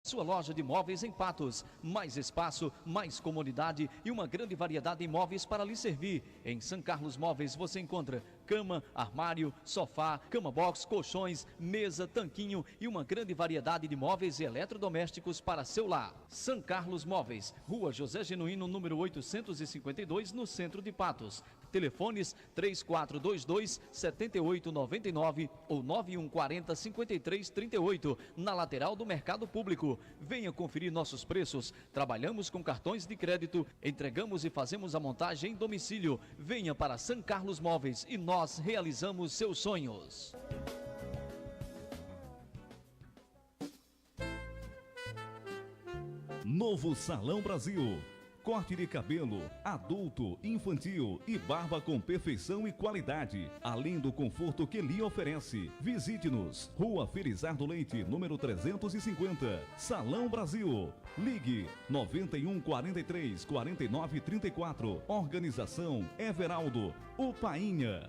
Sua loja de móveis em Patos, mais espaço, mais comodidade e uma grande variedade de móveis para lhe servir. Em São Carlos Móveis você encontra cama, armário, sofá, cama box, colchões, mesa, tanquinho e uma grande variedade de móveis e eletrodomésticos para seu lar. São Carlos Móveis, Rua José Genuíno, número 852, no centro de Patos. Telefones 3422-7899 ou 9140-5338, na lateral do Mercado Público. Venha conferir nossos preços. Trabalhamos com cartões de crédito, entregamos e fazemos a montagem em domicílio. Venha para São Carlos Móveis e nós realizamos seus sonhos. Novo Salão Brasil. Corte de cabelo, adulto, infantil e barba com perfeição e qualidade, além do conforto que lhe oferece. Visite-nos, Rua Felizardo Leite, número 350, Salão Brasil. Ligue 91 43 49 34. Organização Everaldo, o Painha.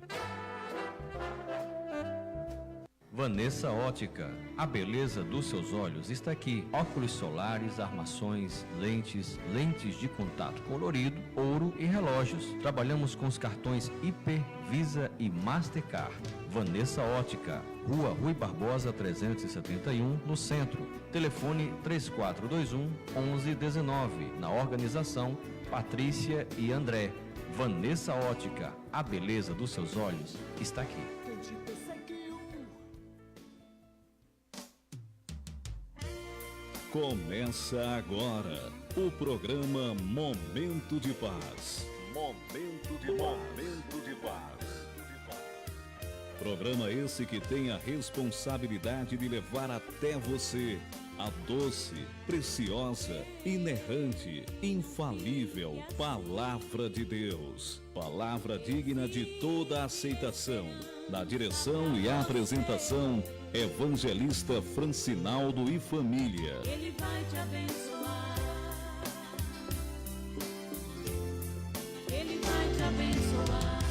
Vanessa Ótica, a beleza dos seus olhos está aqui. Óculos solares, armações, lentes, lentes de contato colorido, ouro e relógios. Trabalhamos com os cartões Hiper, Visa e Mastercard. Vanessa Ótica, Rua Rui Barbosa 371, no centro. Telefone 3421-1119. Na organização Patrícia e André. Vanessa Ótica, a beleza dos seus olhos está aqui. Começa agora o programa Momento de Paz. Momento de Paz. Programa esse que tem a responsabilidade de levar até você a doce, preciosa, inerrante, infalível Palavra de Deus. Palavra digna de toda aceitação. Na direção e apresentação, Evangelista Francinaldo e família. Ele vai te abençoar. Ele vai te abençoar.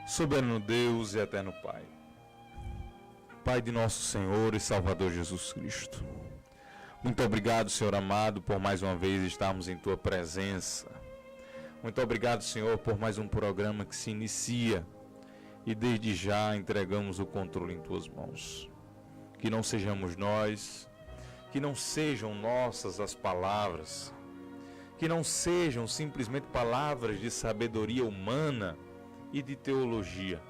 Soberano Deus e eterno Pai, Pai de nosso Senhor e Salvador Jesus Cristo, muito obrigado, Senhor amado, por mais uma vez estarmos em Tua presença. Muito obrigado, Senhor, por mais um programa que se inicia e desde já entregamos o controle em Tuas mãos. Que não sejamos nós, que não sejam nossas as palavras, que não sejam simplesmente palavras de sabedoria humana e de teologia,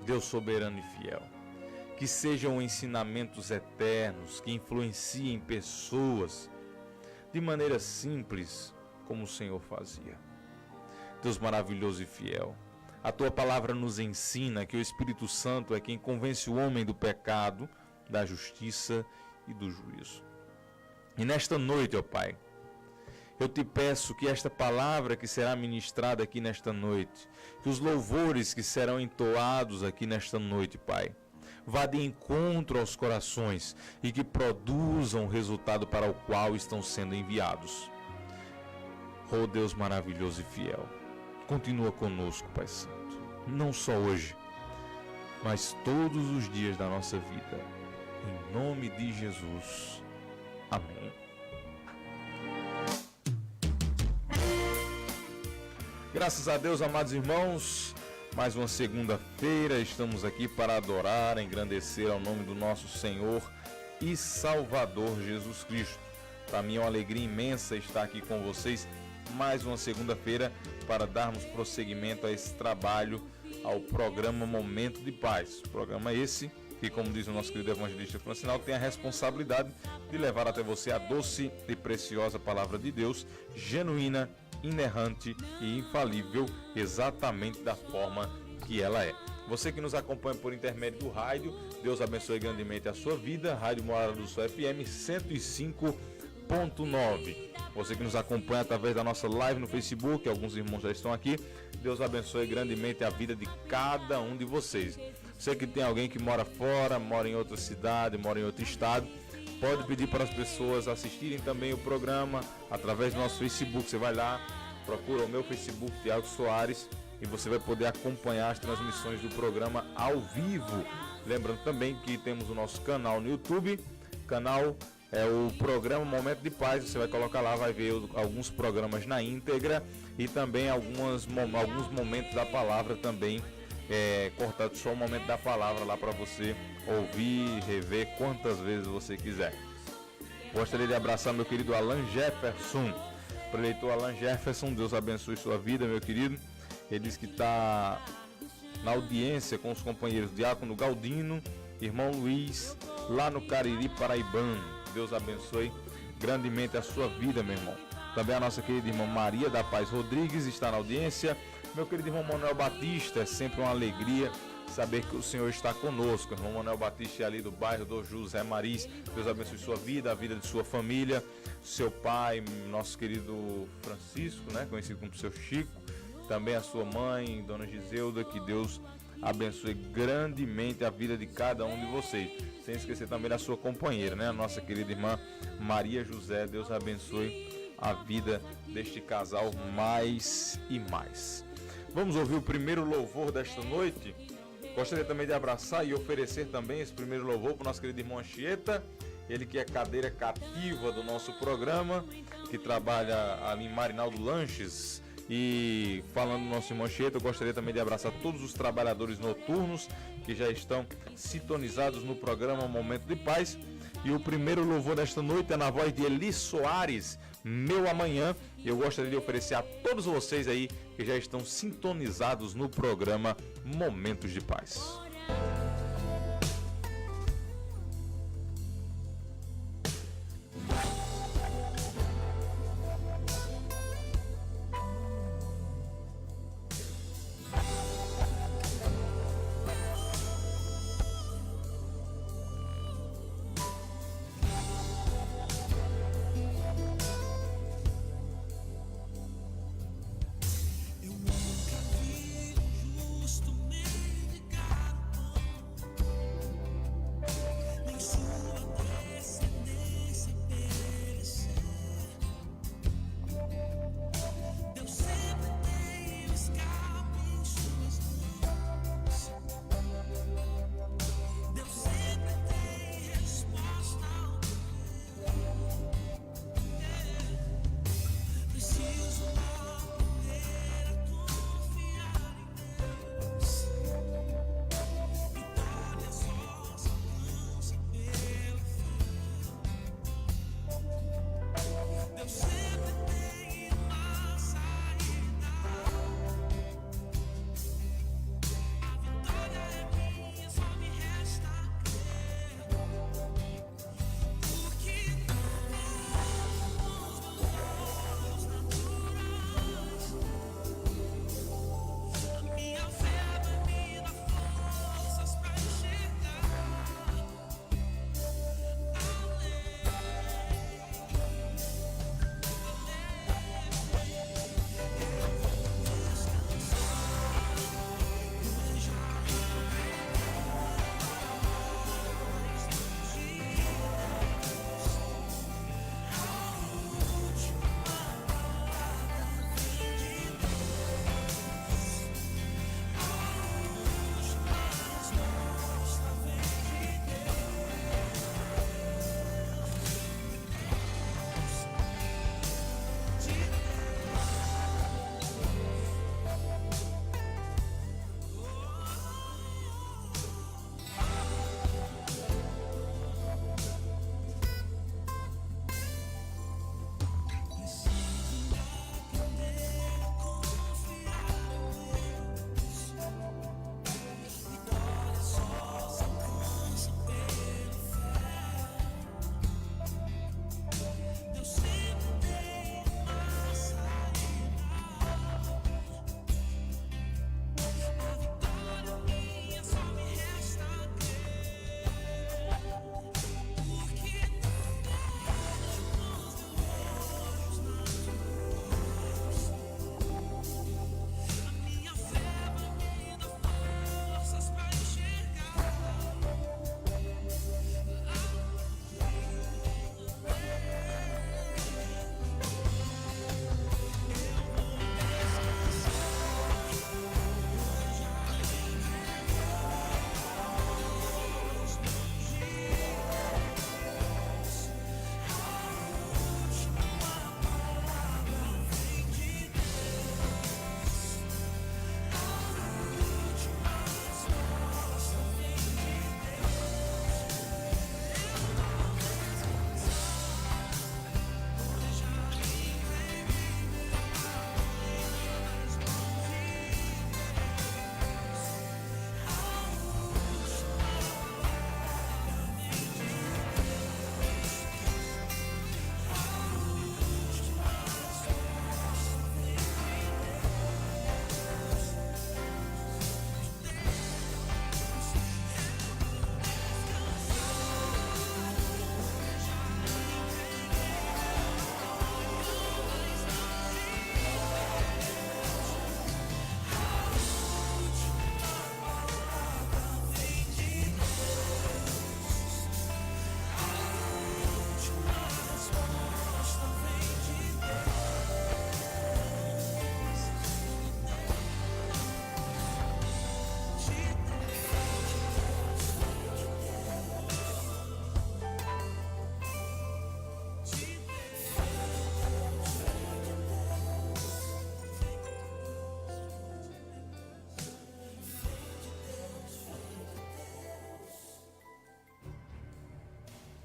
Deus soberano e fiel, que sejam ensinamentos eternos, que influenciem pessoas de maneira simples, como o Senhor fazia. Deus maravilhoso e fiel, a Tua palavra nos ensina que o Espírito Santo é quem convence o homem do pecado, da justiça e do juízo. E nesta noite, ó Pai, eu te peço que esta palavra que será ministrada aqui nesta noite, que os louvores que serão entoados aqui nesta noite, Pai, vá de encontro aos corações e que produzam o resultado para o qual estão sendo enviados. Oh Deus maravilhoso e fiel, continua conosco, Pai Santo, não só hoje, mas todos os dias da nossa vida. Em nome de Jesus. Amém. Graças a Deus, amados irmãos, mais uma segunda-feira estamos aqui para adorar, engrandecer ao nome do nosso Senhor e Salvador Jesus Cristo. Para mim é uma alegria imensa estar aqui com vocês mais uma segunda-feira para darmos prosseguimento a esse trabalho, ao programa Momento de Paz. Programa esse que, como diz o nosso querido evangelista Francinal, tem a responsabilidade de levar até você a doce e preciosa palavra de Deus, genuína, inerrante e infalível, exatamente da forma que ela é. Você que nos acompanha por intermédio do rádio, Deus abençoe grandemente a sua vida. Rádio Morada do Sol FM 105.9. Você que nos acompanha através da nossa live no Facebook, alguns irmãos já estão aqui. Deus abençoe grandemente a vida de cada um de vocês. Você que tem alguém que mora fora, mora em outra cidade, mora em outro estado, pode pedir para as pessoas assistirem também o programa através do nosso Facebook. Você vai lá, procura o meu Facebook, Tiago Soares, e você vai poder acompanhar as transmissões do programa ao vivo. Lembrando também que temos o nosso canal no YouTube, canal é o programa Momento de Paz. Você vai colocar lá, vai ver alguns programas na íntegra e também alguns momentos da palavra também, cortado só o momento da palavra lá para você ouvir, rever quantas vezes você quiser. Gostaria de abraçar meu querido Alan Jefferson, preletor Alan Jefferson. Deus abençoe sua vida, meu querido. Ele diz que está na audiência com os companheiros Diácono Galdino, irmão Luiz, lá no Cariri Paraibano. Deus abençoe grandemente a sua vida, meu irmão. Também a nossa querida irmã Maria da Paz Rodrigues está na audiência. Meu querido irmão Manuel Batista, é sempre uma alegria saber que o Senhor está conosco. Irmão Manuel Batista é ali do bairro do José Maris. Deus abençoe sua vida, a vida de sua família, seu pai, nosso querido Francisco, né, conhecido como seu Chico. Também a sua mãe, Dona Giselda, que Deus abençoe grandemente a vida de cada um de vocês. Sem esquecer também da sua companheira, né? A nossa querida irmã Maria José. Deus abençoe a vida deste casal mais e mais. Vamos ouvir o primeiro louvor desta noite. Gostaria também de abraçar e oferecer também esse primeiro louvor para o nosso querido irmão Anchieta, ele que é cadeira cativa do nosso programa, que trabalha ali em Marinaldo Lanches. E falando do nosso irmão Anchieta, eu gostaria também de abraçar todos os trabalhadores noturnos que já estão sintonizados no programa Momento de Paz. E o primeiro louvor desta noite é na voz de Eli Soares, Meu Amanhã. Eu gostaria de oferecer a todos vocês aí que já estão sintonizados no programa Momentos de Paz. Eu nunca vi um justo mendigar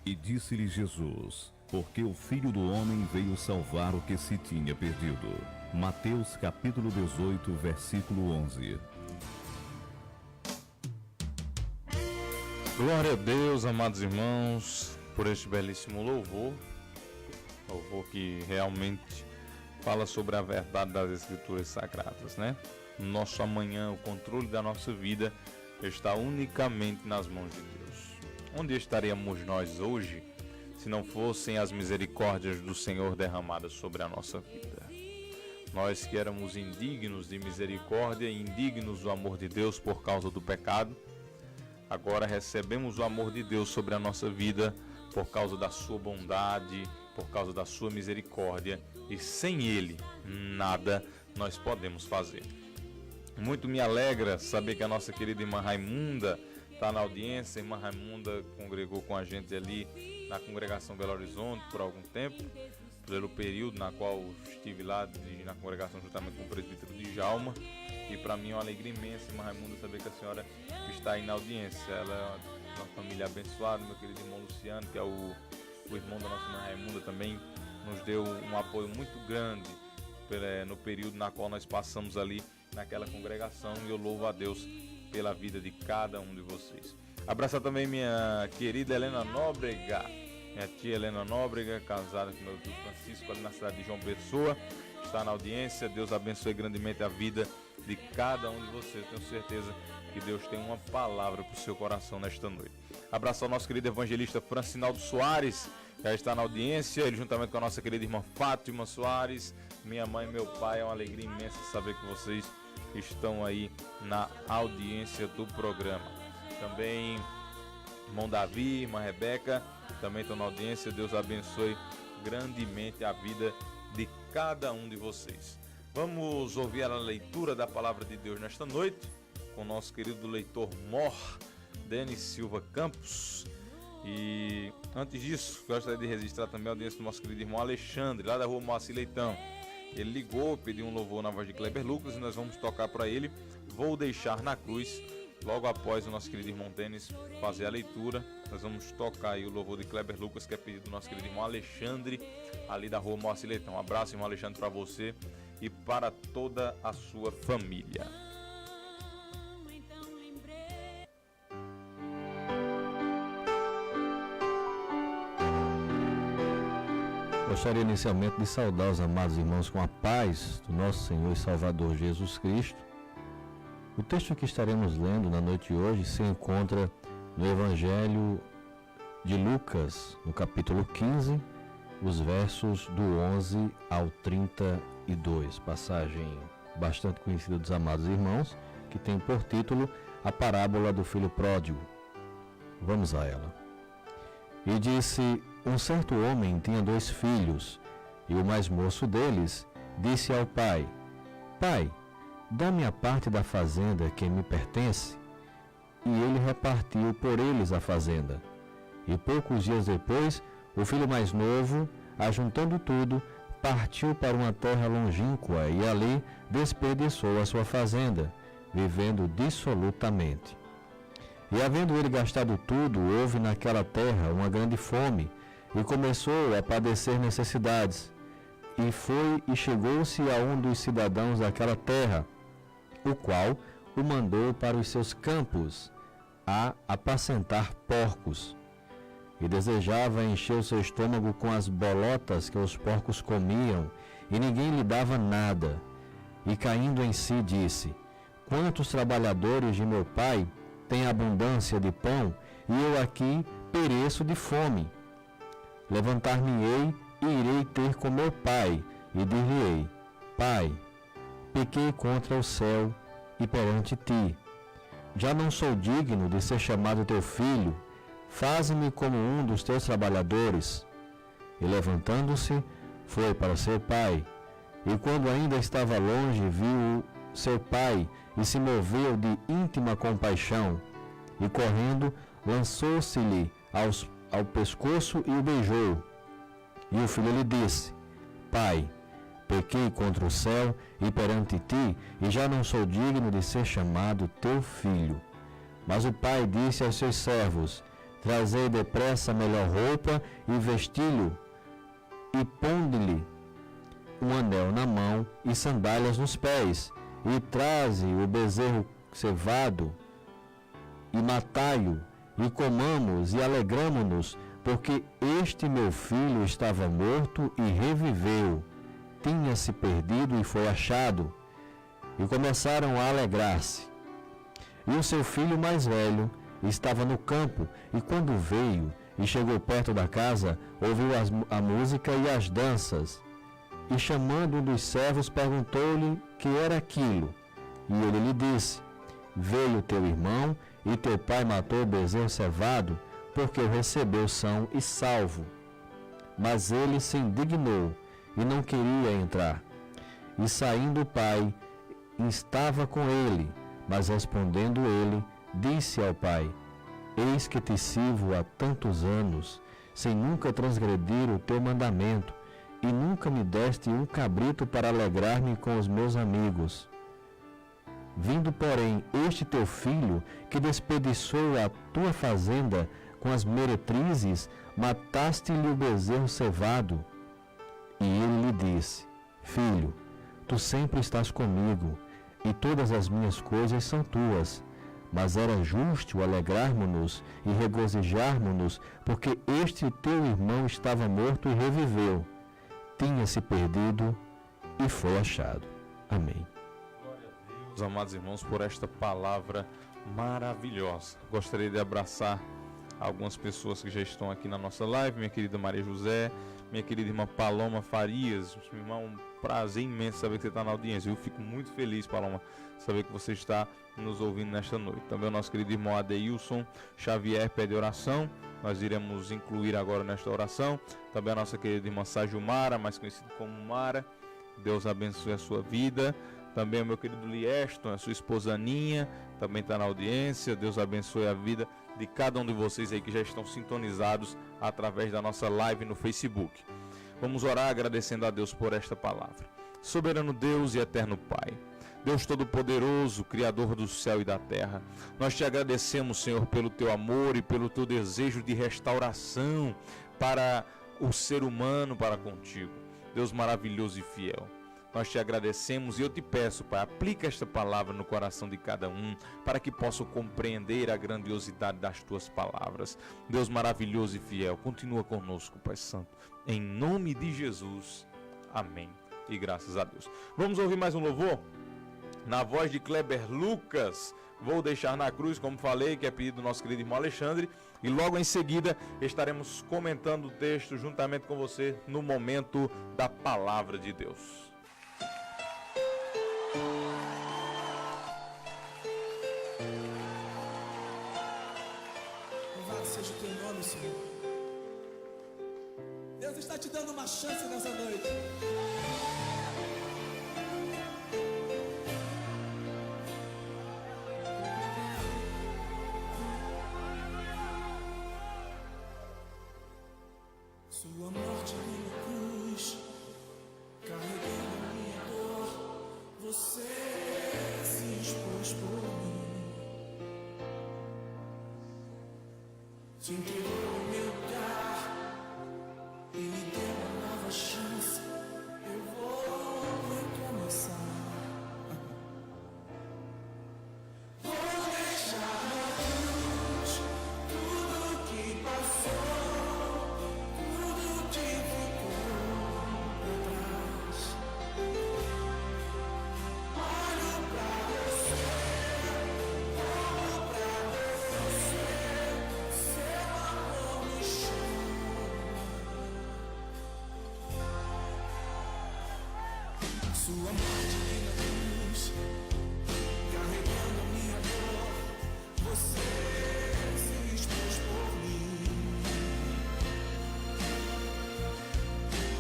E disse-lhe Jesus: porque o Filho do Homem veio salvar o que se tinha perdido. Mateus capítulo 18, versículo 11. Glória a Deus, amados irmãos, por este belíssimo louvor que realmente fala sobre a verdade das Escrituras Sagradas, né? Nosso amanhã, o controle da nossa vida está unicamente nas mãos de Deus. Onde estaríamos nós hoje se não fossem as misericórdias do Senhor derramadas sobre a nossa vida? Nós que éramos indignos de misericórdia e indignos do amor de Deus por causa do pecado, agora recebemos o amor de Deus sobre a nossa vida por causa da sua bondade, por causa da sua misericórdia, e sem Ele, nada nós podemos fazer. Muito me alegra saber que a nossa querida irmã Raimunda está na audiência. A irmã Raimunda congregou com a gente ali na congregação Belo Horizonte por algum tempo, pelo período na qual estive lá na congregação juntamente com o presbítero Djalma. E para mim é uma alegria imensa, irmã Raimunda, saber que a senhora está aí na audiência. Ela é uma família abençoada. Meu querido irmão Luciano, que é o irmão da nossa irmã Raimunda, também nos deu um apoio muito grande no período na qual nós passamos ali naquela congregação, e eu louvo a Deus pela vida de cada um de vocês. Abraçar também minha querida Helena Nóbrega, minha tia Helena Nóbrega, casada com meu tio Francisco ali na cidade de João Pessoa, está na audiência. Deus abençoe grandemente a vida de cada um de vocês. Tenho certeza que Deus tem uma palavra para o seu coração nesta noite. Abraçar o nosso querido evangelista Francinaldo Soares, já está na audiência, ele juntamente com a nossa querida irmã Fátima Soares, minha mãe e meu pai. É uma alegria imensa saber que vocês estão aí na audiência do programa. Também irmão Davi, irmã Rebeca, também estão na audiência. Deus abençoe grandemente a vida de cada um de vocês. Vamos ouvir a leitura da palavra de Deus nesta noite com o nosso querido leitor Mor Denis Silva Campos. E antes disso, gostaria de registrar também a audiência do nosso querido irmão Alexandre, lá da rua Moacir Leitão. Ele ligou, pediu um louvor na voz de Kleber Lucas, e nós vamos tocar para ele Vou Deixar na Cruz. Logo após o nosso querido irmão Denis fazer a leitura, nós vamos tocar aí o louvor de Kleber Lucas, que é pedido do nosso querido irmão Alexandre, ali da rua Moacir Leitão. Um abraço, irmão Alexandre, para você e para toda a sua família. Gostaria inicialmente de saudar os amados irmãos com a paz do nosso Senhor e Salvador Jesus Cristo. O texto que estaremos lendo na noite de hoje se encontra no Evangelho de Lucas, no capítulo 15, os versos do 11 ao 32, passagem bastante conhecida dos amados irmãos, que tem por título a parábola do filho pródigo. Vamos a ela. E disse: um certo homem tinha 2 filhos, e o mais moço deles disse ao pai: Pai, dá-me a parte da fazenda que me pertence. E ele repartiu por eles a fazenda. E poucos dias depois, o filho mais novo, ajuntando tudo, partiu para uma terra longínqua e ali desperdiçou a sua fazenda, vivendo dissolutamente. E havendo ele gastado tudo, houve naquela terra uma grande fome, e começou a padecer necessidades. E foi e chegou-se a um dos cidadãos daquela terra, o qual o mandou para os seus campos a apacentar porcos. E desejava encher o seu estômago com as bolotas que os porcos comiam, e ninguém lhe dava nada. E caindo em si disse: quantos trabalhadores de meu pai têm abundância de pão, e eu aqui pereço de fome. Levantar-me-ei e irei ter com meu pai, e dir-lhe-ei: Pai, pequei contra o céu e perante ti. Já não sou digno de ser chamado teu filho, faze-me como um dos teus trabalhadores. E levantando-se, foi para seu pai. E quando ainda estava longe, viu seu pai e se moveu de íntima compaixão. E correndo, lançou-se-lhe ao pescoço e o beijou. E o filho lhe disse: Pai, pequei contra o céu e perante ti, e já não sou digno de ser chamado teu filho. Mas o pai disse aos seus servos: Trazei depressa a melhor roupa e vesti-lo, e ponde-lhe um anel na mão e sandálias nos pés, e traze o bezerro cevado, e matai-o, e comamos e alegramo-nos, porque este meu filho estava morto e reviveu, tinha-se perdido e foi achado. E começaram a alegrar-se. E o seu filho mais velho estava no campo, e quando veio e chegou perto da casa, ouviu a música e as danças. E chamando um dos servos, perguntou-lhe que era aquilo. E ele lhe disse: Veio teu irmão, e teu pai matou o bezerro cevado, porque o recebeu são e salvo. Mas ele se indignou, e não queria entrar. E saindo o pai, estava com ele, mas respondendo ele, disse ao pai: Eis que te sirvo há tantos anos, sem nunca transgredir o teu mandamento, e nunca me deste um cabrito para alegrar-me com os meus amigos. Vindo, porém, este teu filho, que desperdiçou a tua fazenda com as meretrizes, mataste-lhe o bezerro cevado. E ele lhe disse: Filho, tu sempre estás comigo, e todas as minhas coisas são tuas. Mas era justo alegrarmos-nos e regozijarmos-nos, porque este teu irmão estava morto e reviveu, tinha-se perdido e foi achado. Amém. Glória a Deus, amados irmãos, por esta palavra maravilhosa. Gostaria de abraçar algumas pessoas que já estão aqui na nossa live, minha querida Maria José, minha querida irmã Paloma Farias. Meu irmão, um prazer imenso saber que você está na audiência. Eu fico muito feliz, Paloma, saber que você está nos ouvindo nesta noite. Também o nosso querido irmão Adeilson Xavier pede oração, nós iremos incluir agora nesta oração. Também a nossa querida irmã Sajumara, mais conhecida como Mara, Deus abençoe a sua vida. Também o meu querido Lieston, a sua esposa Aninha, também está na audiência. Deus abençoe a vida de cada um de vocês aí que já estão sintonizados através da nossa live no Facebook. Vamos orar agradecendo a Deus por esta palavra. Soberano Deus e eterno Pai, Deus Todo-Poderoso, Criador do céu e da terra, nós te agradecemos, Senhor, pelo teu amor e pelo teu desejo de restauração para o ser humano para contigo. Deus maravilhoso e fiel, nós te agradecemos e eu te peço, Pai, aplica esta palavra no coração de cada um, para que possam compreender a grandiosidade das tuas palavras. Deus maravilhoso e fiel, continua conosco, Pai Santo, em nome de Jesus. Amém. E graças a Deus. Vamos ouvir mais um louvor? Na voz de Kleber Lucas, Vou Deixar na Cruz, como falei, que é pedido do nosso querido irmão Alexandre. E logo em seguida estaremos comentando o texto juntamente com você no momento da palavra de Deus. Louvado seja o teu nome, Senhor. Deus está te dando uma chance nessa noite. Sua morte na cruz, carregando a minha dor, você se expôs por mim. Se entregou em meu lugar e me deu uma nova chance. Eu vou recomeçar. Vou deixar na cruz tudo que passou, tudo que ficou pra trás. Olho pra você, olho pra você, seu amor me chama. Sua morte na cruz, carregando a minha dor, você se expôs por mim.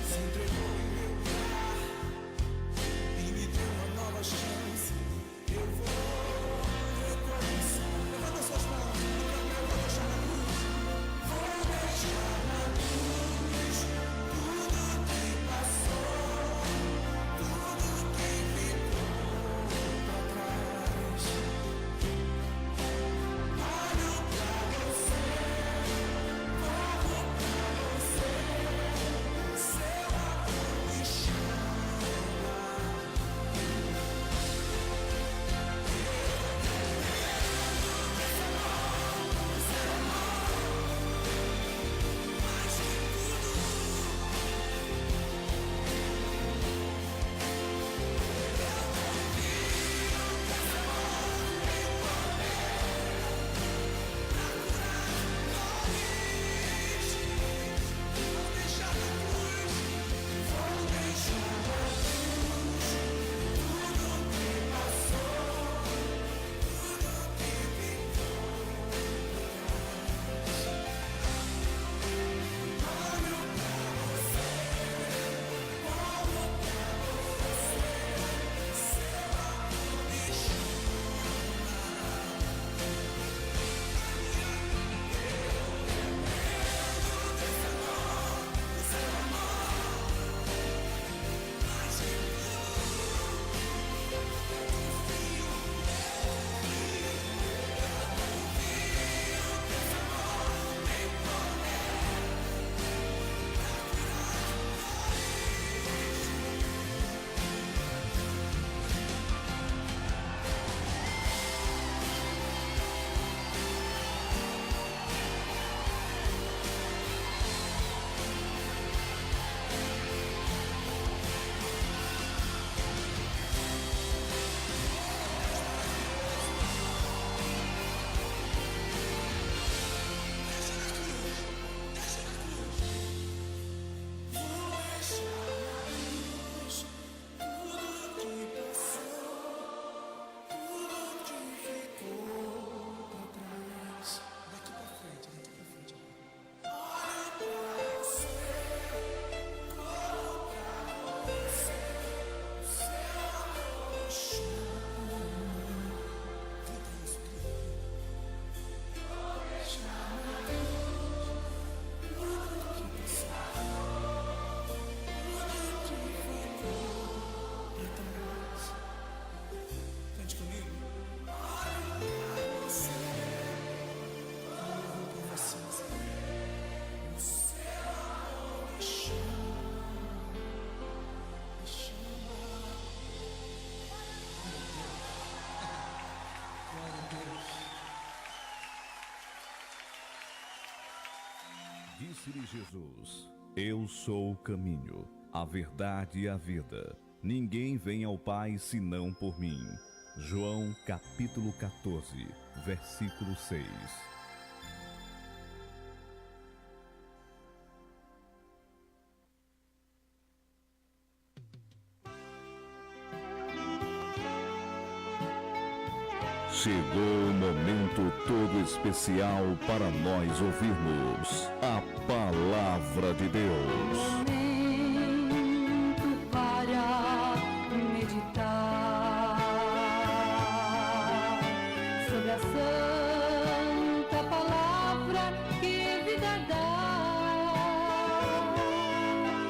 Se entregou em meu lugar e me deu uma nova chance. Eu vou recomeçar. Levanta suas mãos, eu vou deixar na cruz. Vou deixar na cruz tudo que passou, tudo que ficou pra trás. Disse-lhe Jesus: Eu sou o caminho, a verdade e a vida. Ninguém vem ao Pai senão por mim. João capítulo 14, versículo 6. Chegou o momento todo especial para nós ouvirmos a Palavra de Deus. Momento para meditar sobre a santa palavra que vida dá.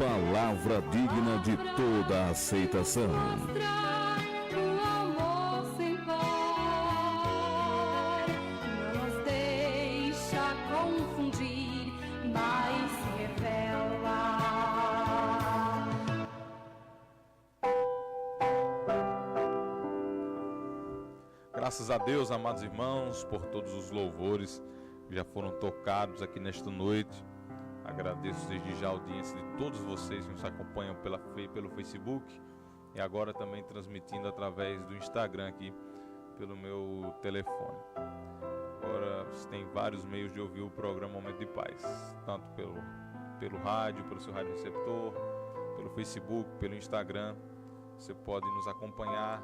Palavra digna de toda aceitação. Mostrar o amor sem par, não nos deixa confundir, mas se revela. Graças a Deus, amados irmãos, por todos os louvores que já foram tocados aqui nesta noite. Agradeço desde já a audiência de todos vocês que nos acompanham pelo Facebook e agora também transmitindo através do Instagram aqui pelo meu telefone. Agora você tem vários meios de ouvir o programa Momento de Paz, tanto pelo rádio, pelo seu rádio receptor, pelo Facebook, pelo Instagram. Você pode nos acompanhar,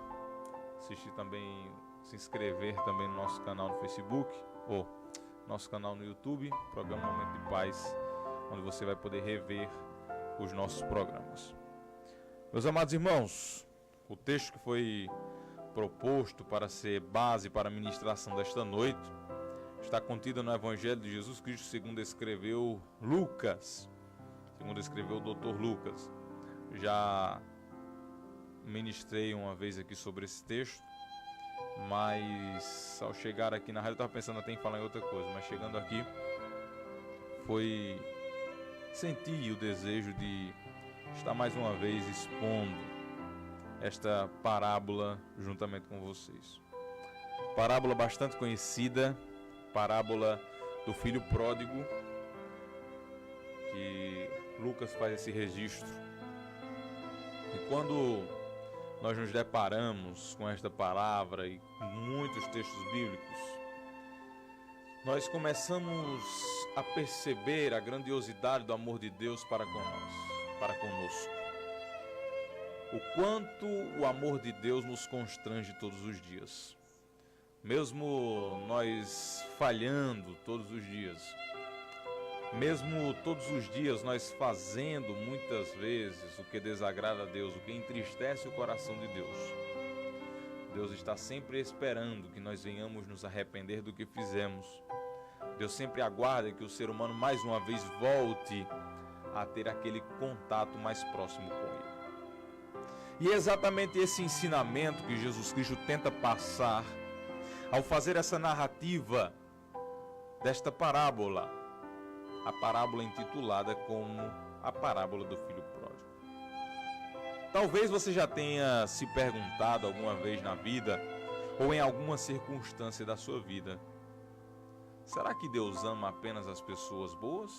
assistir também, se inscrever também no nosso canal no Facebook ou nosso canal no YouTube, programa Momento de Paz, onde você vai poder rever os nossos programas. Meus amados irmãos, o texto que foi proposto para ser base para a ministração desta noite está contido no Evangelho de Jesus Cristo segundo escreveu Lucas, segundo escreveu o Dr. Lucas. Já ministrei uma vez aqui sobre esse texto, mas ao chegar aqui na rádio eu estava pensando até em falar em outra coisa, mas chegando aqui senti o desejo de estar mais uma vez expondo esta parábola juntamente com vocês. Parábola bastante conhecida, parábola do filho pródigo, que Lucas faz esse registro. E quando nós nos deparamos com esta palavra e com muitos textos bíblicos, nós começamos a perceber a grandiosidade do amor de Deus para conosco. O quanto o amor de Deus nos constrange todos os dias. Mesmo nós falhando todos os dias, mesmo todos os dias nós fazendo muitas vezes o que desagrada a Deus, o que entristece o coração de Deus, Deus está sempre esperando que nós venhamos nos arrepender do que fizemos. Deus sempre aguarda que o ser humano mais uma vez volte a ter aquele contato mais próximo com Ele. E é exatamente esse ensinamento que Jesus Cristo tenta passar ao fazer essa narrativa desta parábola, a parábola intitulada como a parábola do filho pródigo. Talvez você já tenha se perguntado alguma vez na vida, ou em alguma circunstância da sua vida, será que Deus ama apenas as pessoas boas?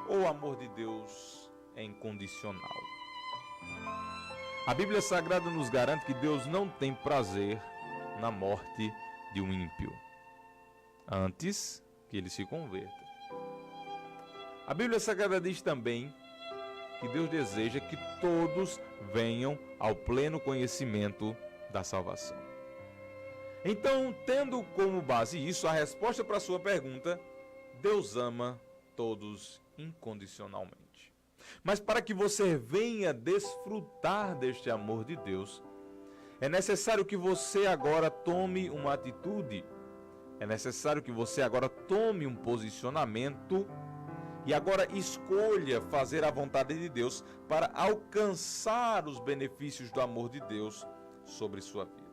Ou o amor de Deus é incondicional? A Bíblia Sagrada nos garante que Deus não tem prazer na morte de um ímpio, antes que ele se converta. A Bíblia Sagrada diz também que Deus deseja que todos venham ao pleno conhecimento da salvação. Então, tendo como base isso, a resposta para a sua pergunta, Deus ama todos incondicionalmente. Mas para que você venha desfrutar deste amor de Deus, é necessário que você agora tome uma atitude, é necessário que você agora tome um posicionamento e agora escolha fazer a vontade de Deus para alcançar os benefícios do amor de Deus sobre sua vida.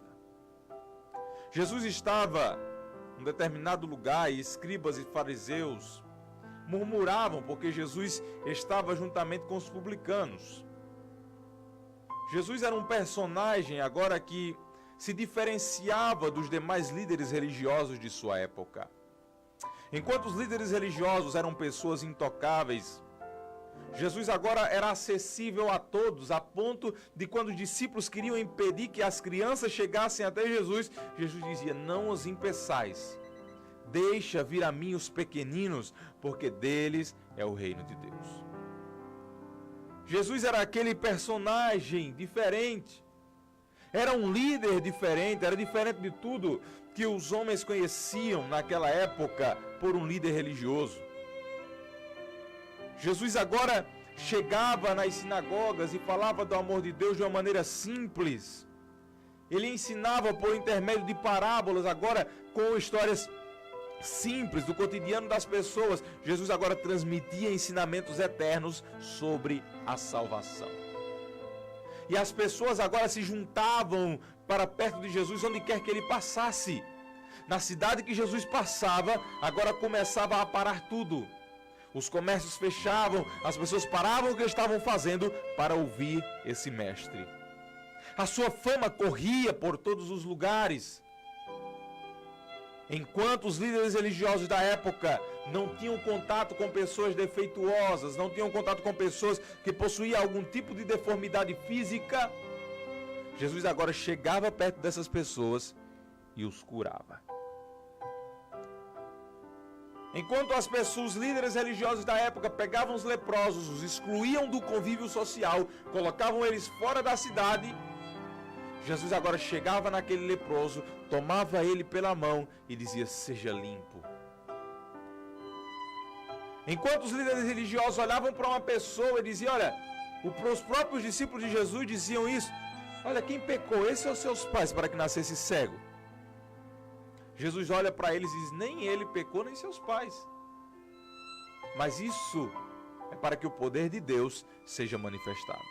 Jesus estava em um determinado lugar e escribas e fariseus murmuravam porque Jesus estava juntamente com os publicanos. Jesus era um personagem agora que se diferenciava dos demais líderes religiosos de sua época. Enquanto os líderes religiosos eram pessoas intocáveis, Jesus agora era acessível a todos, a ponto de quando os discípulos queriam impedir que as crianças chegassem até Jesus, Jesus dizia: não os impeçais, deixa vir a mim os pequeninos, porque deles é o reino de Deus. Jesus era aquele personagem diferente, era um líder diferente, era diferente de tudo que os homens conheciam naquela época por um líder religioso. Jesus agora chegava nas sinagogas e falava do amor de Deus de uma maneira simples. Ele ensinava por intermédio de parábolas, agora com histórias simples do cotidiano das pessoas. Jesus agora transmitia ensinamentos eternos sobre a salvação. E as pessoas agora se juntavam para perto de Jesus onde quer que ele passasse. Na cidade que Jesus passava, agora começava a parar tudo. Os comércios fechavam, as pessoas paravam o que estavam fazendo para ouvir esse mestre. A sua fama corria por todos os lugares. Enquanto os líderes religiosos da época não tinham contato com pessoas defeituosas, não tinham contato com pessoas que possuíam algum tipo de deformidade física, Jesus agora chegava perto dessas pessoas e os curava. Enquanto as pessoas, os líderes religiosos da época, pegavam os leprosos, os excluíam do convívio social, colocavam eles fora da cidade, Jesus agora chegava naquele leproso, tomava ele pela mão e dizia: seja limpo. Enquanto os líderes religiosos olhavam para uma pessoa e diziam: olha, os próprios discípulos de Jesus diziam isso: olha, quem pecou, esse ou seus pais, para que nascesse cego? Jesus olha para eles e diz: nem ele pecou, nem seus pais. Mas isso é para que o poder de Deus seja manifestado.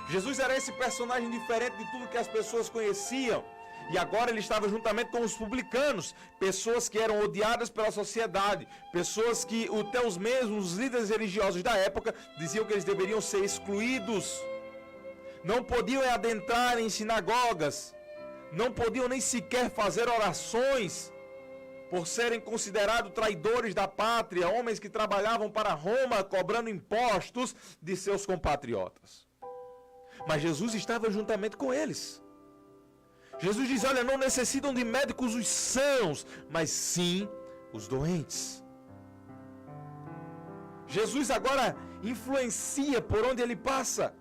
Jesus era esse personagem diferente de tudo que as pessoas conheciam. E agora ele estava juntamente com os publicanos, pessoas que eram odiadas pela sociedade, pessoas que até os mesmos líderes religiosos da época diziam que eles deveriam ser excluídos. Não podiam adentrar em sinagogas, não podiam nem sequer fazer orações, por serem considerados traidores da pátria, homens que trabalhavam para Roma, cobrando impostos de seus compatriotas. Mas Jesus estava juntamente com eles. Jesus diz: olha, não necessitam de médicos os sãos, mas sim os doentes. Jesus agora influencia por onde ele passa.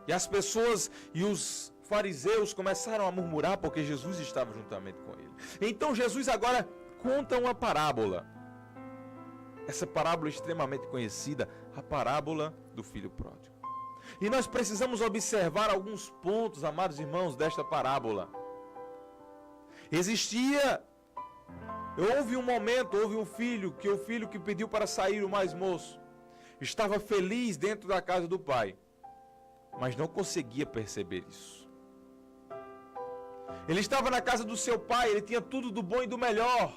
E as pessoas e os fariseus começaram a murmurar porque Jesus estava juntamente com ele. Então Jesus agora conta uma parábola. Essa parábola é extremamente conhecida, a parábola do filho pródigo. E nós precisamos observar alguns pontos, amados irmãos, desta parábola. Houve um momento, houve um filho, que o filho que pediu para sair, o mais moço, estava feliz dentro da casa do pai, mas não conseguia perceber isso. Ele estava na casa do seu pai, ele tinha tudo do bom e do melhor.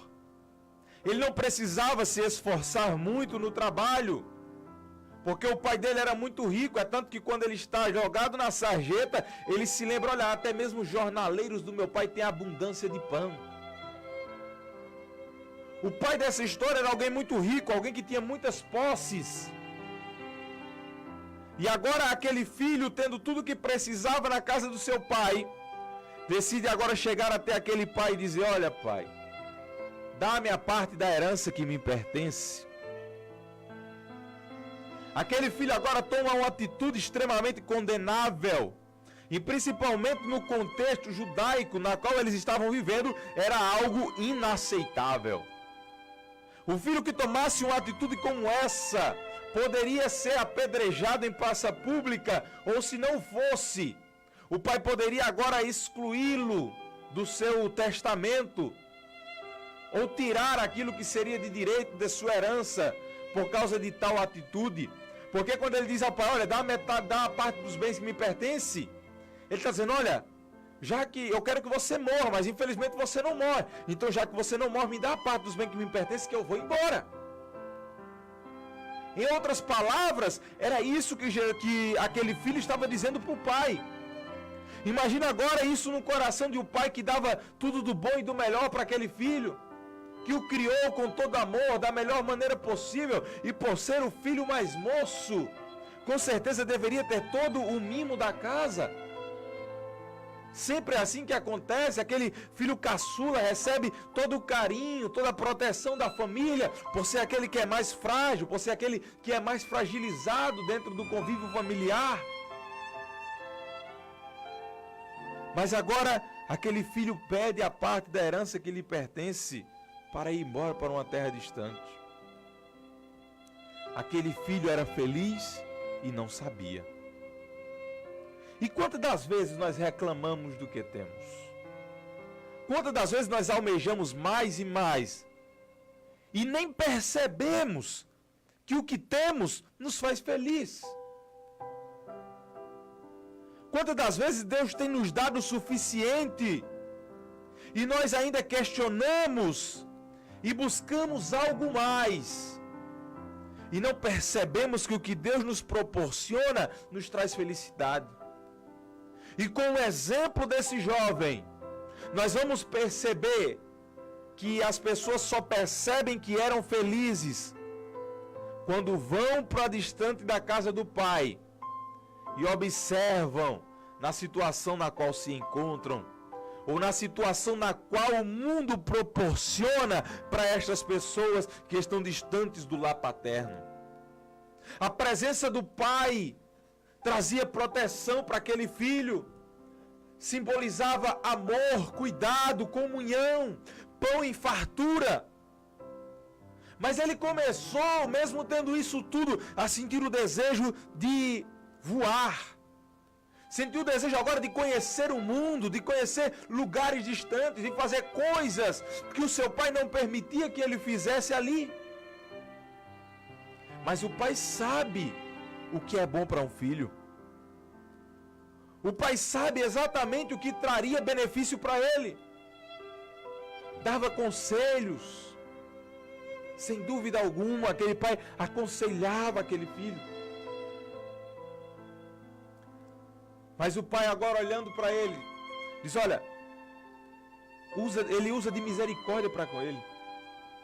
Ele não precisava se esforçar muito no trabalho, porque o pai dele era muito rico, é tanto que quando ele está jogado na sarjeta, ele se lembra: olha, até mesmo os jornaleiros do meu pai têm abundância de pão. O pai dessa história era alguém muito rico, alguém que tinha muitas posses. E agora aquele filho, tendo tudo que precisava na casa do seu pai, decide agora chegar até aquele pai e dizer: olha, pai, dá-me a parte da herança que me pertence. Aquele filho agora toma uma atitude extremamente condenável. E principalmente no contexto judaico na qual eles estavam vivendo, era algo inaceitável. O filho que tomasse uma atitude como essa poderia ser apedrejado em praça pública, ou se não fosse, o pai poderia agora excluí-lo do seu testamento, ou tirar aquilo que seria de direito de sua herança, por causa de tal atitude. Porque quando ele diz ao pai: olha, dá a metade, dá a parte dos bens que me pertence, ele está dizendo: olha, já que eu quero que você morra, mas infelizmente você não morre, então já que você não morre, me dá a parte dos bens que me pertence, que eu vou embora. Em outras palavras, era isso que aquele filho estava dizendo para o pai. Imagina agora isso no coração de um pai que dava tudo do bom e do melhor para aquele filho. que o criou com todo amor, da melhor maneira possível, e por ser o filho mais moço, com certeza deveria ter todo o mimo da casa. Sempre é assim que acontece, aquele filho caçula recebe todo o carinho, toda a proteção da família, por ser aquele que é mais frágil, por ser aquele que é mais fragilizado dentro do convívio familiar. Mas agora, aquele filho pede a parte da herança que lhe pertence para ir embora para uma terra distante. Aquele filho era feliz e não sabia. E quantas das vezes nós reclamamos do que temos? Quantas das vezes nós almejamos mais e mais e nem percebemos que o que temos nos faz feliz? Quantas das vezes Deus tem nos dado o suficiente e nós ainda questionamos e buscamos algo mais e não percebemos que o que Deus nos proporciona nos traz felicidade? E com o exemplo desse jovem, nós vamos perceber que as pessoas só percebem que eram felizes quando vão para distante da casa do pai e observam na situação na qual se encontram, ou na situação na qual o mundo proporciona para estas pessoas que estão distantes do lar paterno. A presença do pai trazia proteção para aquele filho, simbolizava amor, cuidado, comunhão, pão em fartura. Mas ele começou, mesmo tendo isso tudo, a sentir o desejo de voar. Sentiu o desejo agora de conhecer o mundo, de conhecer lugares distantes, de fazer coisas que o seu pai não permitia que ele fizesse ali. Mas o pai sabe o que é bom para um filho. O pai sabe exatamente o que traria benefício para ele. Dava conselhos. Sem dúvida alguma, aquele pai aconselhava aquele filho. Mas o pai agora olhando para ele, diz, olha, ele usa de misericórdia para com ele.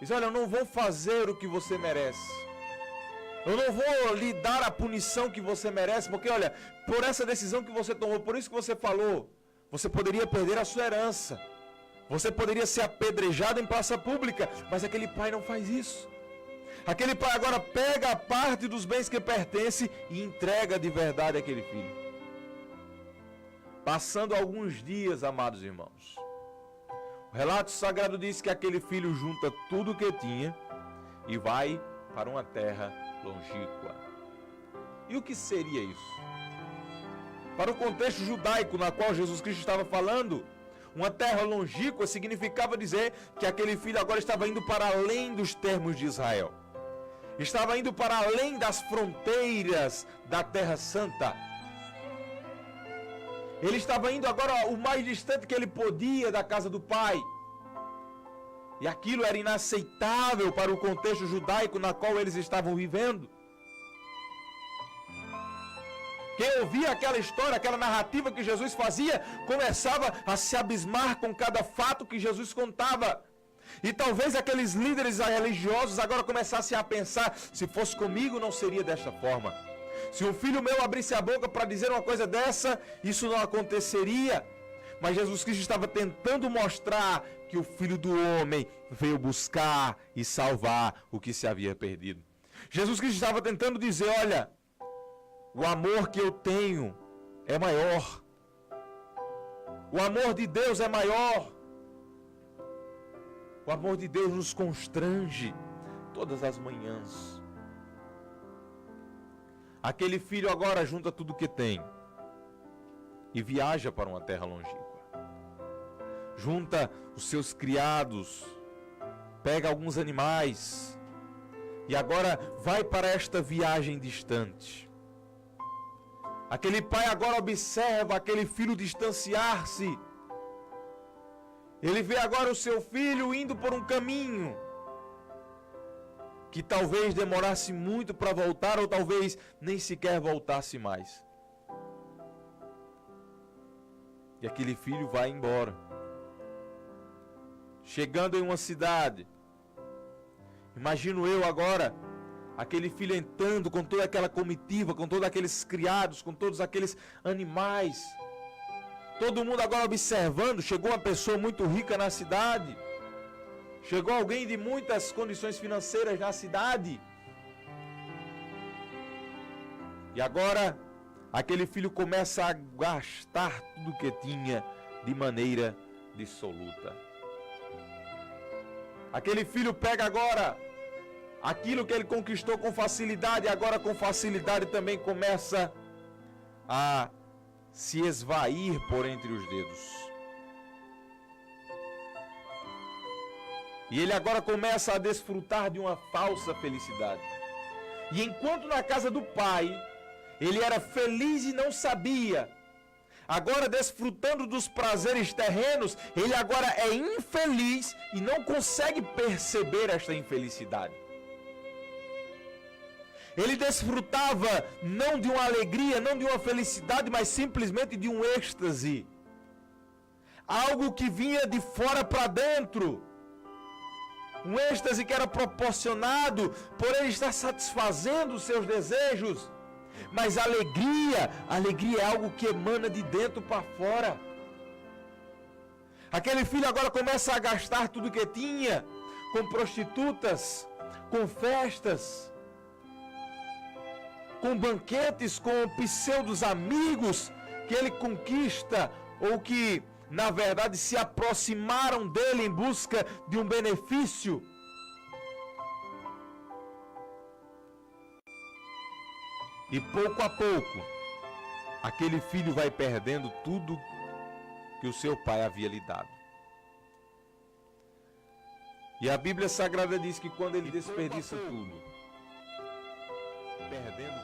Diz, olha, eu não vou fazer o que você merece. Eu não vou lhe dar a punição que você merece, porque olha, por essa decisão que você tomou, por isso que você falou, você poderia perder a sua herança. Você poderia ser apedrejado em praça pública, mas aquele pai não faz isso. Aquele pai agora pega a parte dos bens que pertence e entrega de verdade àquele filho. Passando alguns dias, amados irmãos, o relato sagrado diz que aquele filho junta tudo o que tinha e vai para uma terra longínqua. E o que seria isso? Para o contexto judaico na qual Jesus Cristo estava falando, uma terra longínqua significava dizer que aquele filho agora estava indo para além dos termos de Israel. Estava indo para além das fronteiras da Terra Santa. Ele estava indo agora o mais distante que ele podia da casa do pai. E aquilo era inaceitável para o contexto judaico na qual eles estavam vivendo. Quem ouvia aquela história, aquela narrativa que Jesus fazia, começava a se abismar com cada fato que Jesus contava. E talvez aqueles líderes religiosos agora começassem a pensar, se fosse comigo não seria desta forma. Se um filho meu abrisse a boca para dizer uma coisa dessa, isso não aconteceria. Mas Jesus Cristo estava tentando mostrar que o Filho do Homem veio buscar e salvar o que se havia perdido. Jesus Cristo estava tentando dizer, olha, o amor que eu tenho é maior. O amor de Deus é maior. O amor de Deus nos constrange todas as manhãs. Aquele filho agora junta tudo que tem e viaja para uma terra longínqua. Junta os seus criados, pega alguns animais e agora vai para esta viagem distante. Aquele pai agora observa aquele filho distanciar-se. Ele vê agora o seu filho indo por um caminho que talvez demorasse muito para voltar, ou talvez nem sequer voltasse mais. E aquele filho vai embora. Chegando em uma cidade, Imagino eu agora, aquele filho entrando com toda aquela comitiva, com todos aqueles criados, com todos aqueles animais. Todo mundo agora observando. Chegou uma pessoa muito rica na cidade. Chegou alguém de muitas condições financeiras na cidade. E agora, aquele filho começa a gastar tudo que tinha de maneira dissoluta. Aquele filho pega agora aquilo que ele conquistou com facilidade, e agora com facilidade também começa a se esvair por entre os dedos. E ele agora começa a desfrutar de uma falsa felicidade. E enquanto na casa do pai, ele era feliz e não sabia, agora desfrutando dos prazeres terrenos, ele agora é infeliz e não consegue perceber esta infelicidade. Ele desfrutava não de uma alegria, não de uma felicidade, mas simplesmente de um êxtase. Algo que vinha de fora para dentro. Um êxtase que era proporcionado por ele estar satisfazendo os seus desejos. Mas alegria é algo que emana de dentro para fora. Aquele filho agora começa a gastar tudo que tinha com prostitutas, com festas, com banquetes, com pseudos amigos que ele conquista ou que, na verdade, se aproximaram dele em busca de um benefício. E pouco a pouco, aquele filho vai perdendo tudo que o seu pai havia lhe dado. E a Bíblia Sagrada diz que quando ele desperdiça tudo,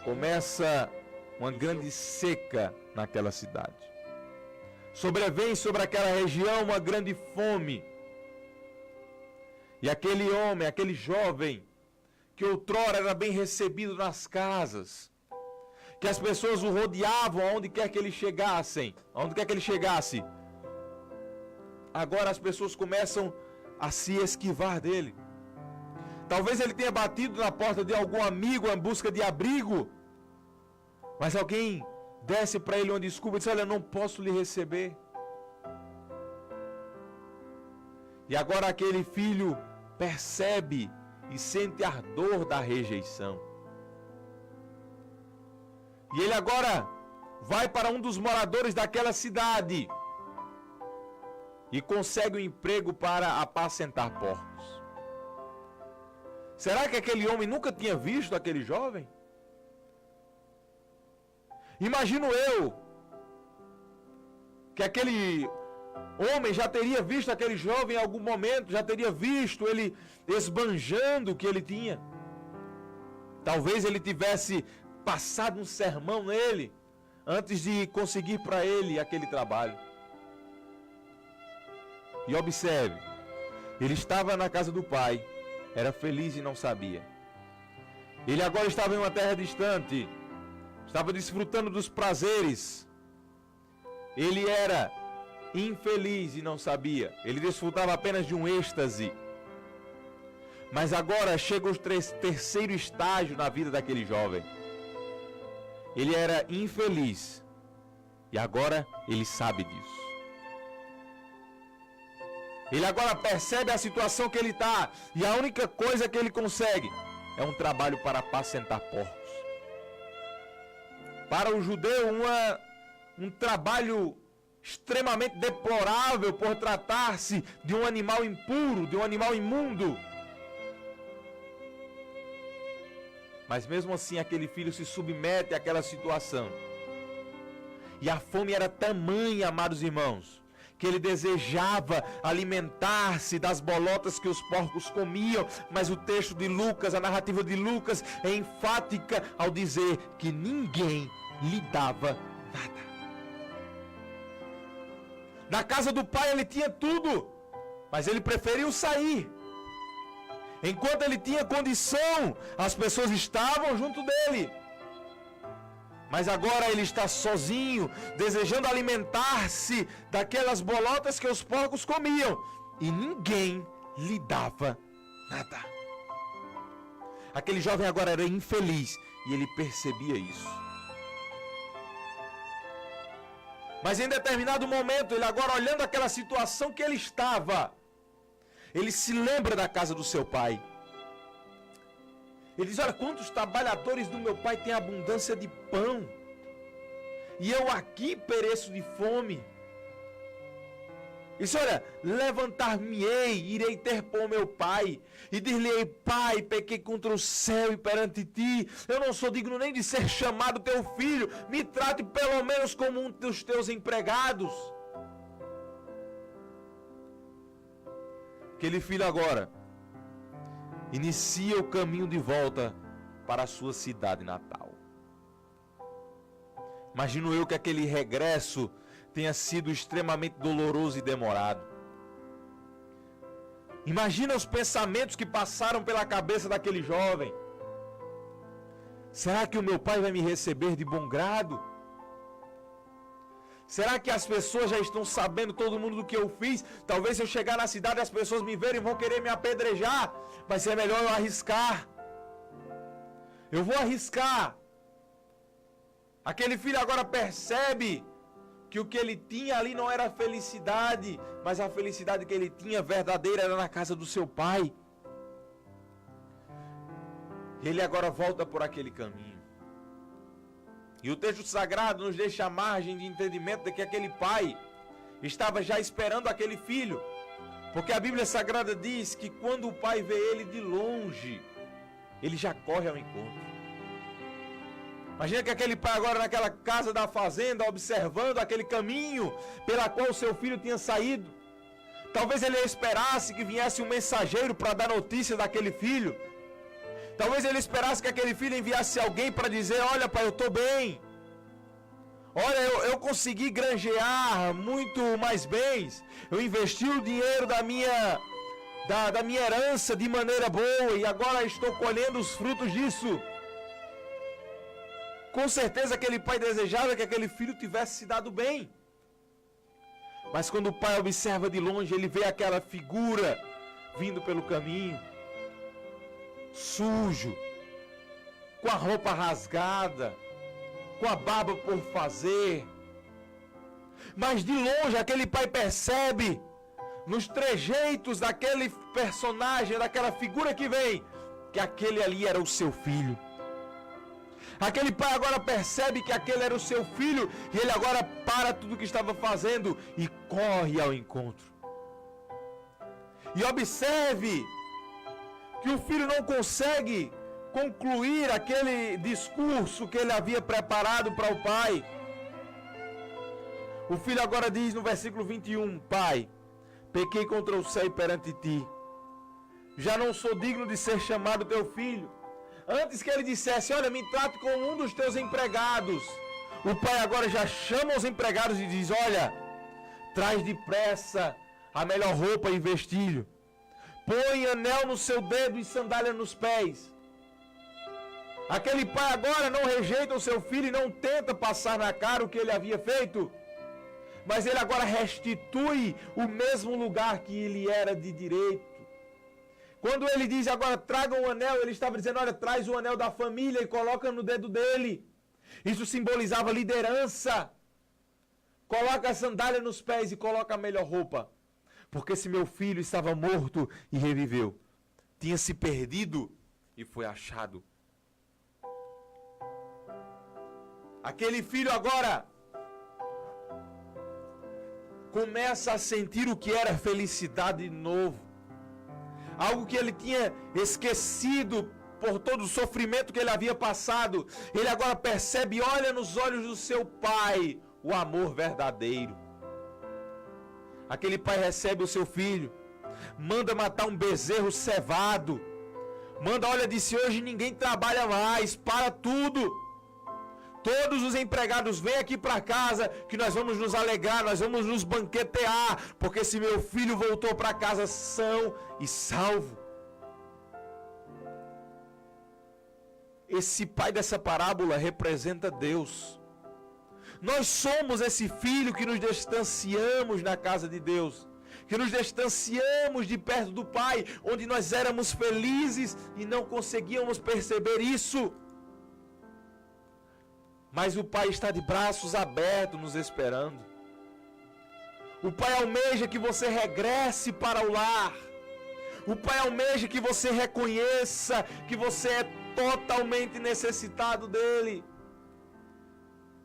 começa uma grande seca naquela cidade. Sobrevém sobre aquela região uma grande fome. E aquele homem, aquele jovem, que outrora era bem recebido nas casas, que as pessoas o rodeavam aonde quer que ele chegasse, agora as pessoas começam a se esquivar dele. Talvez ele tenha batido na porta de algum amigo em busca de abrigo, mas alguém desce para ele uma desculpa e diz: olha, eu não posso lhe receber. E agora aquele filho percebe e sente ardor da rejeição. E ele agora vai para um dos moradores daquela cidade e consegue um emprego para apacentar porcos. Será que aquele homem nunca tinha visto aquele jovem? Imagino eu que aquele homem já teria visto aquele jovem em algum momento, já teria visto ele esbanjando o que ele tinha. Talvez ele tivesse passado um sermão nele antes de conseguir para ele aquele trabalho. E observe, ele estava na casa do pai, era feliz e não sabia. Ele agora estava em uma terra distante, estava desfrutando dos prazeres. Ele era infeliz e não sabia. Ele desfrutava apenas de um êxtase. Mas agora chega o terceiro estágio na vida daquele jovem. Ele era infeliz e agora ele sabe disso. Ele agora percebe a situação que ele está e a única coisa que ele consegue é um trabalho para apacentar porcos. Para o judeu, um trabalho extremamente deplorável por tratar-se de um animal impuro, de um animal imundo. Mas mesmo assim aquele filho se submete àquela situação. E a fome era tamanha, amados irmãos, que ele desejava alimentar-se das bolotas que os porcos comiam. Mas o texto de Lucas, a narrativa de Lucas, é enfática ao dizer que ninguém lhe dava nada. Na casa do pai ele tinha tudo, mas ele preferiu sair. Enquanto ele tinha condição, as pessoas estavam junto dele. Mas agora ele está sozinho, desejando alimentar-se daquelas bolotas que os porcos comiam. E ninguém lhe dava nada. Aquele jovem agora era infeliz e ele percebia isso. Mas em determinado momento, ele agora olhando aquela situação que ele estava, ele se lembra da casa do seu pai. Ele diz: olha, quantos trabalhadores do meu pai têm abundância de pão, e eu aqui pereço de fome. Ele diz: olha, levantar-me-ei, irei ter por meu pai, e dir-lhe-ei: pai, pequei contra o céu e perante ti, eu não sou digno nem de ser chamado teu filho, me trate pelo menos como um dos teus empregados. Aquele filho agora inicia o caminho de volta para a sua cidade natal. Imagino eu que aquele regresso tenha sido extremamente doloroso e demorado. Imagina os pensamentos que passaram pela cabeça daquele jovem. Será que o meu pai vai me receber de bom grado? Será que as pessoas já estão sabendo, todo mundo, do que eu fiz? Talvez se eu chegar na cidade as pessoas me verem e vão querer me apedrejar. Mas é melhor eu arriscar. Eu vou arriscar. Aquele filho agora percebe que o que ele tinha ali não era felicidade, mas a felicidade que ele tinha verdadeira era na casa do seu pai. Ele agora volta por aquele caminho. E o texto sagrado nos deixa a margem de entendimento de que aquele pai estava já esperando aquele filho. Porque a Bíblia Sagrada diz que quando o pai vê ele de longe, ele já corre ao encontro. Imagina que aquele pai agora naquela casa da fazenda, observando aquele caminho pela qual o seu filho tinha saído. Talvez ele esperasse que viesse um mensageiro para dar notícia daquele filho. Talvez ele esperasse que aquele filho enviasse alguém para dizer: olha pai, eu estou bem. Olha, eu consegui granjear muito mais bens. Eu investi o dinheiro da minha herança de maneira boa e agora estou colhendo os frutos disso. Com certeza aquele pai desejava que aquele filho tivesse se dado bem. Mas quando o pai observa de longe, ele vê aquela figura vindo pelo caminho, sujo, com a roupa rasgada, com a barba por fazer. Mas de longe aquele pai percebe, nos trejeitos daquele personagem, daquela figura que vem, que aquele ali era o seu filho. Aquele pai agora percebe que aquele era o seu filho e ele agora para tudo o que estava fazendo e corre ao encontro. E observe que o filho não consegue concluir aquele discurso que ele havia preparado para o pai. O filho agora diz no versículo 21, pai, pequei contra o céu e perante ti, já não sou digno de ser chamado teu filho. Antes que ele dissesse, olha, me trate como um dos teus empregados, o pai agora já chama os empregados e diz, olha, traz depressa a melhor roupa e vestilho, põe anel no seu dedo e sandália nos pés. Aquele pai agora não rejeita o seu filho e não tenta passar na cara o que ele havia feito, mas ele agora restitui o mesmo lugar que ele era de direito. Quando ele diz agora traga um anel, ele estava dizendo, olha, traz o anel da família e coloca no dedo dele. Isso simbolizava liderança. Coloca a sandália nos pés e coloca a melhor roupa. Porque esse meu filho estava morto e reviveu. Tinha se perdido e foi achado. Aquele filho agora começa a sentir o que era felicidade de novo. Algo que ele tinha esquecido por todo o sofrimento que ele havia passado. Ele agora percebe, olha nos olhos do seu pai, o amor verdadeiro. Aquele pai recebe o seu filho, manda matar um bezerro cevado. Manda, olha, disse, hoje ninguém trabalha mais, para tudo. Todos os empregados vêm aqui para casa que nós vamos nos alegrar, nós vamos nos banquetear, porque esse meu filho voltou para casa são e salvo. Esse pai dessa parábola representa Deus. Nós somos esse filho que nos distanciamos na casa de Deus, que nos distanciamos de perto do Pai, onde nós éramos felizes e não conseguíamos perceber isso. Mas o Pai está de braços abertos nos esperando. O Pai almeja que você regresse para o lar. O Pai almeja que você reconheça que você é totalmente necessitado dele.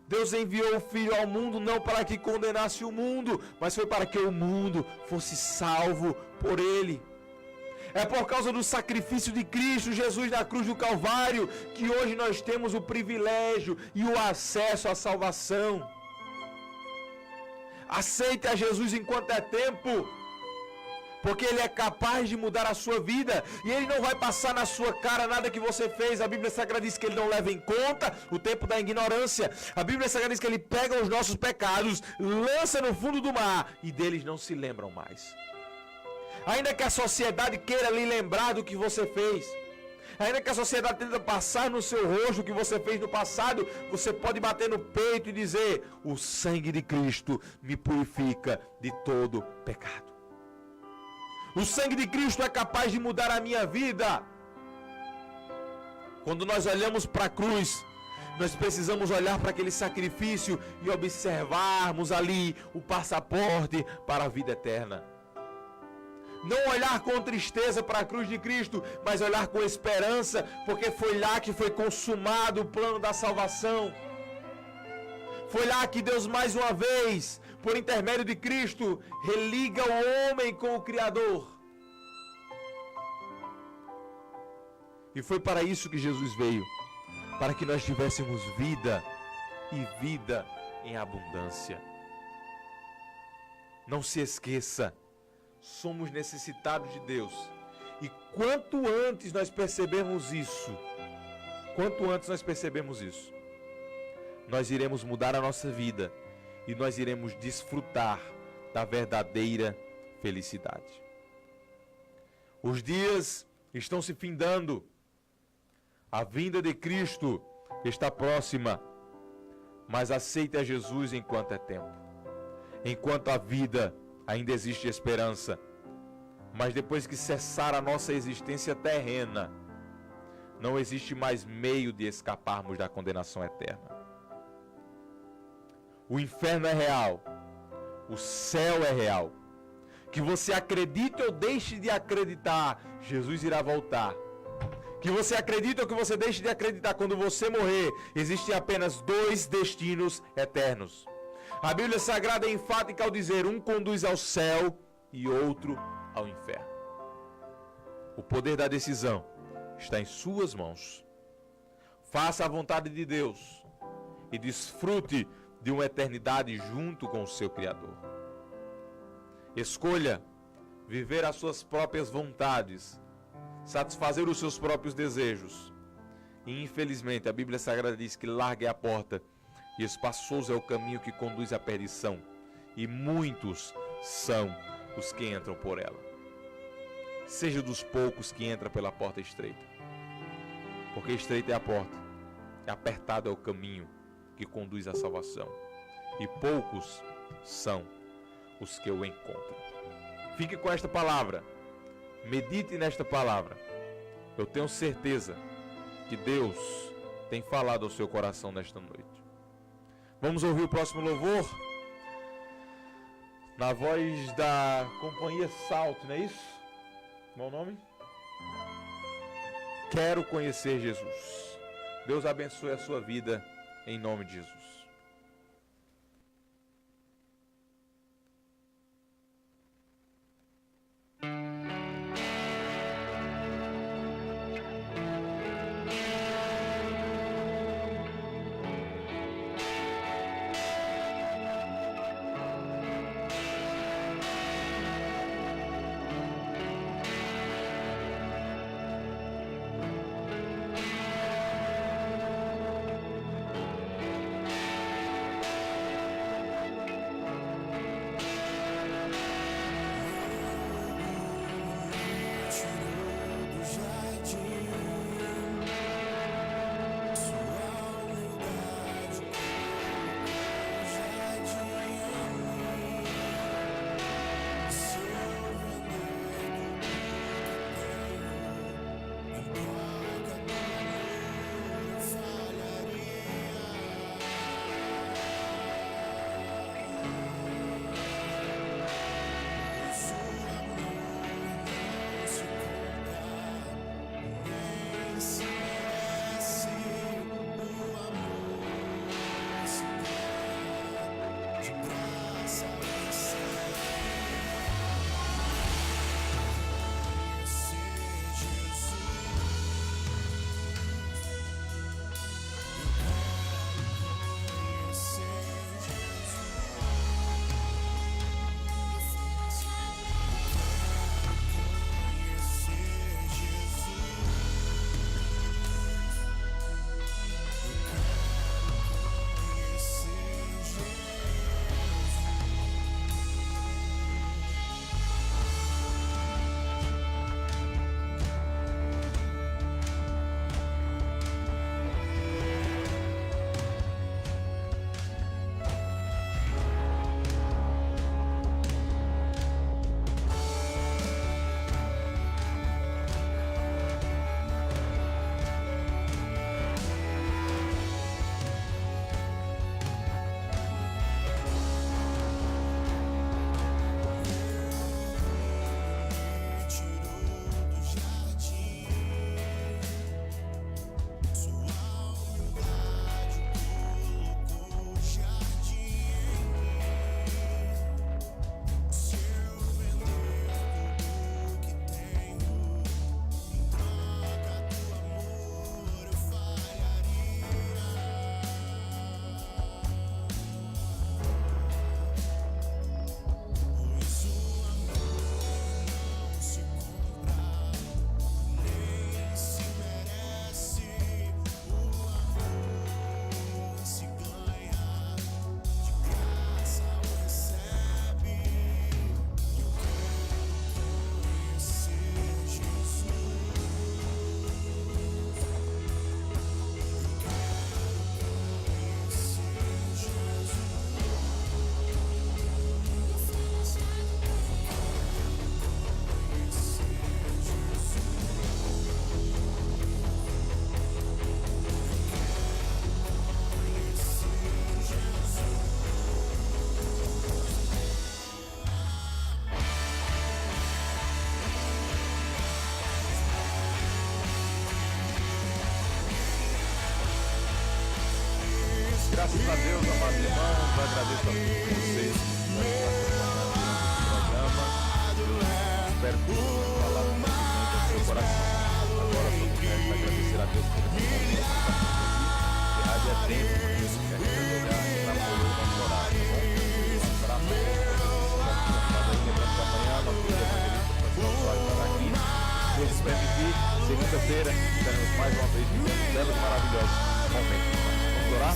Deus enviou o Filho ao mundo não para que condenasse o mundo, mas foi para que o mundo fosse salvo por ele. É por causa do sacrifício de Cristo Jesus na cruz do Calvário que hoje nós temos o privilégio e o acesso à salvação. Aceite a Jesus enquanto é tempo, porque Ele é capaz de mudar a sua vida e Ele não vai passar na sua cara nada que você fez. A Bíblia Sagrada diz que Ele não leva em conta o tempo da ignorância. A Bíblia Sagrada diz que Ele pega os nossos pecados, lança no fundo do mar e deles não se lembram mais. Ainda que a sociedade queira lhe lembrar do que você fez, ainda que a sociedade tente passar no seu rosto o que você fez no passado, você pode bater no peito e dizer: o sangue de Cristo me purifica de todo pecado. O sangue de Cristo é capaz de mudar a minha vida. Quando nós olhamos para a cruz, nós precisamos olhar para aquele sacrifício e observarmos ali o passaporte para a vida eterna. Não olhar com tristeza para a cruz de Cristo, mas olhar com esperança, porque foi lá que foi consumado o plano da salvação. Foi lá que Deus mais uma vez, por intermédio de Cristo, religa o homem com o Criador. E foi para isso que Jesus veio, para que nós tivéssemos vida e vida em abundância. Não se esqueça, somos necessitados de Deus. E quanto antes nós percebermos isso, nós iremos mudar a nossa vida e nós iremos desfrutar da verdadeira felicidade. Os dias estão se findando. A vinda de Cristo está próxima. Mas aceite a Jesus enquanto é tempo. Enquanto a vida ainda existe esperança. Mas depois que cessar a nossa existência terrena, não existe mais meio de escaparmos da condenação eterna. O inferno é real. O céu é real. Que você acredite ou deixe de acreditar, Jesus irá voltar. Que você acredite ou que você deixe de acreditar, quando você morrer, existem apenas dois destinos eternos. A Bíblia Sagrada é enfática ao dizer: um conduz ao céu e outro ao inferno. O poder da decisão está em suas mãos. Faça a vontade de Deus e desfrute de uma eternidade junto com o seu Criador. Escolha viver as suas próprias vontades, satisfazer os seus próprios desejos. E infelizmente a Bíblia Sagrada diz que larga é a porta e espaçoso é o caminho que conduz à perdição, e muitos são os que entram por ela. Seja dos poucos que entram pela porta estreita, porque estreita é a porta, e apertado é o caminho que conduz à salvação, e poucos são os que o encontram. Fique com esta palavra, medite nesta palavra. Eu tenho certeza que Deus tem falado ao seu coração nesta noite. Vamos ouvir o próximo louvor na voz da Companhia Salto, não é isso? Qual o nome? Quero conhecer Jesus. Deus abençoe a sua vida em nome de Jesus. Graças a Deus, amados irmãos, agradeço a todos vocês que estão acompanhando o programa. Espero que tenha falado muito ao seu coração. Agora só me resta agradecer a Deus por esse momento que passamos aqui. Que haja tempo para Deus quer resolver para apoio o nosso horário, tá bom? Um abraço a todos. Lembrando que amanhã nós temos evangelista Francisco estará aqui. Se Deus nos permitir, segunda-feira estaremos mais uma vez vivendo belos e maravilhosos momentos. Vamos orar?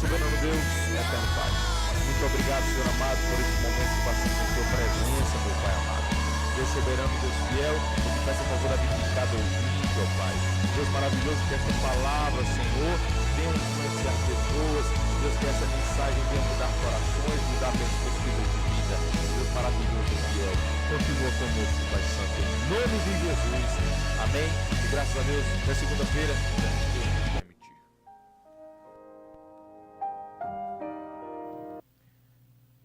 Soberano Deus, eterno Pai. Muito obrigado, Senhor amado, por esse momento que passamos em Tua presença, meu Pai amado. Deus soberano, Deus fiel, eu te peço a favor da vida de cada ouvinte, ó Pai. Deus maravilhoso, que esta palavra, Senhor, venha influenciar pessoas. Deus, que essa mensagem venha mudar corações, mudar perspectivas de vida. Deus maravilhoso e fiel, continua conosco, Pai Santo, em nome de Jesus. Amém. E graças a Deus, até segunda-feira, se Deus nos permitir.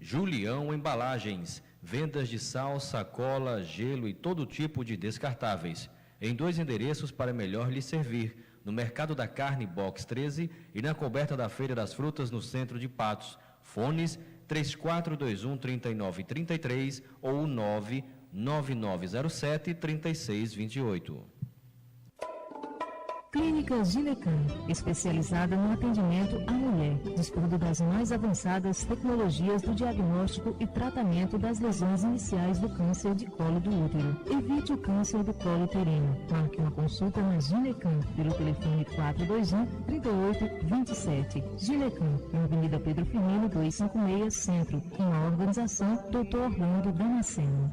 Julião Embalagens, vendas de sal, sacola, gelo e todo tipo de descartáveis, em 2 endereços para melhor lhe servir, no Mercado da Carne Box 13 e na coberta da Feira das Frutas no centro de Patos. Fones 3421-3933 ou 99907-3628. Clínica Ginecan, especializada no atendimento à mulher, dispõe das mais avançadas tecnologias do diagnóstico e tratamento das lesões iniciais do câncer de colo do útero. Evite o câncer do colo uterino. Marque uma consulta na Ginecan pelo telefone 421-3827. Ginecan, na Avenida Pedro Firmino, 256, Centro, uma organização Dr. Orlando Damasceno.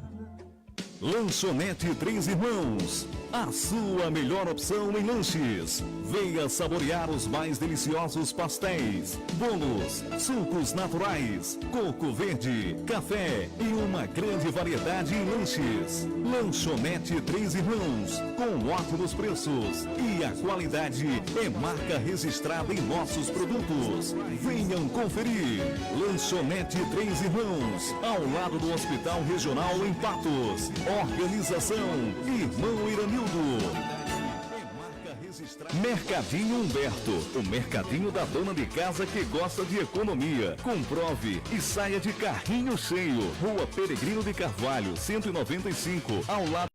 Lanchonete Três Irmãos, a sua melhor opção em lanches. Venha saborear os mais deliciosos pastéis, bolos, sucos naturais, coco verde, café e uma grande variedade em lanches. Lanchonete Três Irmãos, com ótimos preços e a qualidade é marca registrada em nossos produtos. Venham conferir. Lanchonete Três Irmãos, ao lado do Hospital Regional em Patos. Organização Irmão Iranildo. Mercadinho Humberto, o mercadinho da dona de casa que gosta de economia. Comprove e saia de carrinho cheio. Rua Peregrino de Carvalho, 195, ao lado